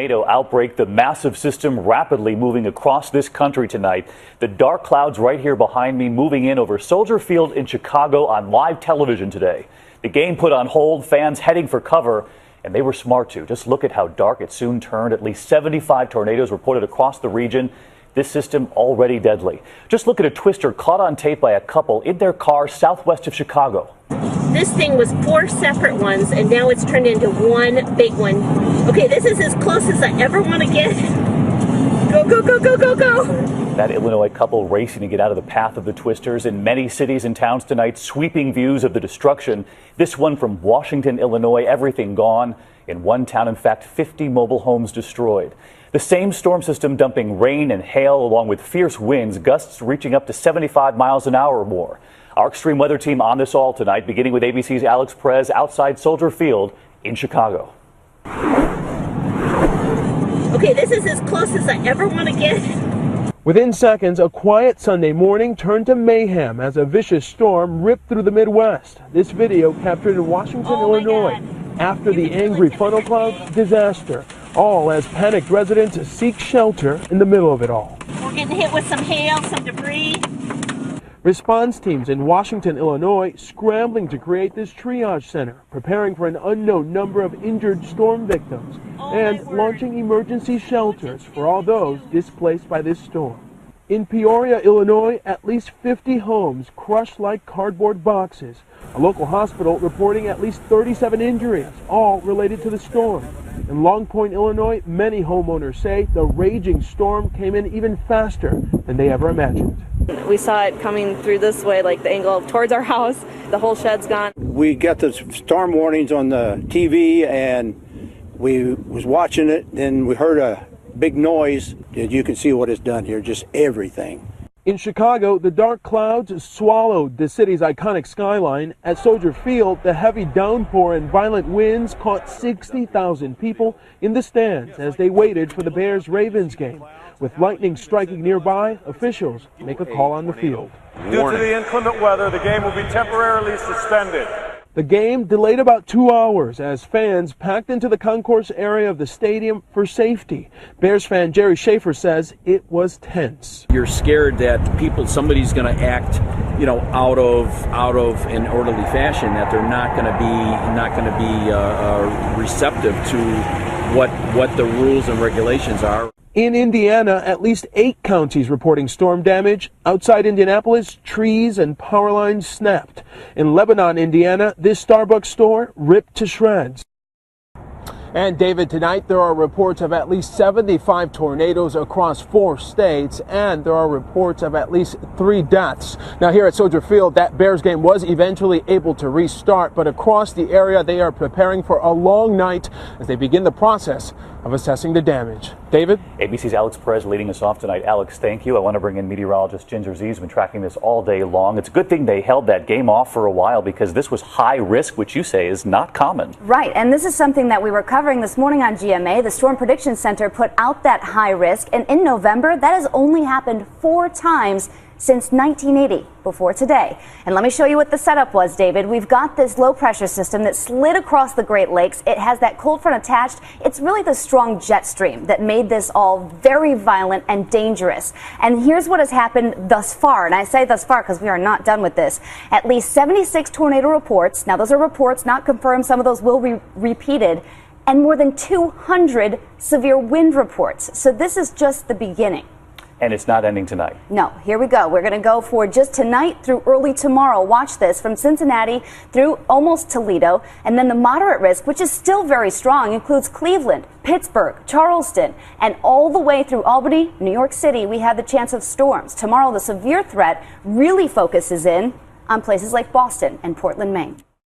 Tornado outbreak, the massive system rapidly moving across this country tonight. The dark clouds right here behind me moving in over Soldier Field in Chicago on live television today. The game put on hold, fans heading for cover, and they were smart to. Just look at how dark it soon turned. At least 75 tornadoes reported across the region. This system already deadly. Just look at a twister caught on tape by a couple in their car southwest of Chicago. This thing was 4 separate ones, and now it's turned into one big one. Okay, this is as close as I ever want to get. Go, go, go, go, go, go. That Illinois couple racing to get out of the path of the twisters. In many cities and towns tonight, sweeping views of the destruction. This one from Washington, Illinois, everything gone. In one town, in fact, 50 mobile homes destroyed. The same storm system dumping rain and hail along with fierce winds, gusts reaching up to 75 miles an hour or more. Our extreme weather team on this all tonight, beginning with ABC's Alex Perez outside Soldier Field in Chicago. Okay, this is as close as I ever want to get. Within seconds, a quiet Sunday morning turned to mayhem as a vicious storm ripped through the Midwest. This video captured in Washington, Illinois. After the angry funnel cloud, disaster. All as panicked residents seek shelter in the middle of it all. We're getting hit with some hail, some debris. Response teams in Washington, Illinois, scrambling to create this triage center, preparing for an unknown number of injured storm victims, and launching emergency shelters for all those displaced by this storm. In Peoria, Illinois, at least 50 homes crushed like cardboard boxes. A local hospital reporting at least 37 injuries, all related to the storm. In Long Point, Illinois, many homeowners say the raging storm came in even faster than they ever imagined. We saw it coming through this way, like the angle towards our house. The whole shed's gone. We got the storm warnings on the TV and we was watching it. Then we heard a big noise. You can see what it's done here, just everything. In Chicago, the dark clouds swallowed the city's iconic skyline. At Soldier Field, the heavy downpour and violent winds caught 60,000 people in the stands as they waited for the Bears-Ravens game. With lightning striking nearby, officials make a call on the field. Due to the inclement weather, the game will be temporarily suspended. The game delayed about 2 hours as fans packed into the concourse area of the stadium for safety. Bears fan Jerry Schaefer says it was tense. You're scared that somebody's going to act, out of an orderly fashion, that they're not going to be receptive to what the rules and regulations are. In Indiana, at least 8 counties reporting storm damage. Outside Indianapolis, trees and power lines snapped. In Lebanon, Indiana, this Starbucks store ripped to shreds. And David, tonight there are reports of at least 75 tornadoes across 4 states, and there are reports of at least 3 deaths. Now here at Soldier Field, that Bears game was eventually able to restart, but across the area they are preparing for a long night as they begin the process of assessing the damage. David? ABC's Alex Perez leading us off tonight. Alex, thank you. I want to bring in meteorologist Ginger Z, who's been tracking this all day long. It's a good thing they held that game off for a while because this was high risk, which you say is not common. Right, and this is something that we were covering this morning on GMA. The Storm Prediction Center put out that high risk, and in November, that has only happened 4 times since 1980, before today. And let me show you what the setup was, David. We've got this low pressure system that slid across the Great Lakes. It has that cold front attached. It's really the strong jet stream that made this all very violent and dangerous. And here's what has happened thus far. And I say thus far because we are not done with this. At least 76 tornado reports. Now those are reports, not confirmed. Some of those will be repeated. And more than 200 severe wind reports. So this is just the beginning. And it's not ending tonight. No, here we go. We're going to go for just tonight through early tomorrow. Watch this from Cincinnati through almost Toledo. And then the moderate risk, which is still very strong, includes Cleveland, Pittsburgh, Charleston, and all the way through Albany, New York City. We have the chance of storms. Tomorrow, the severe threat really focuses in on places like Boston and Portland, Maine.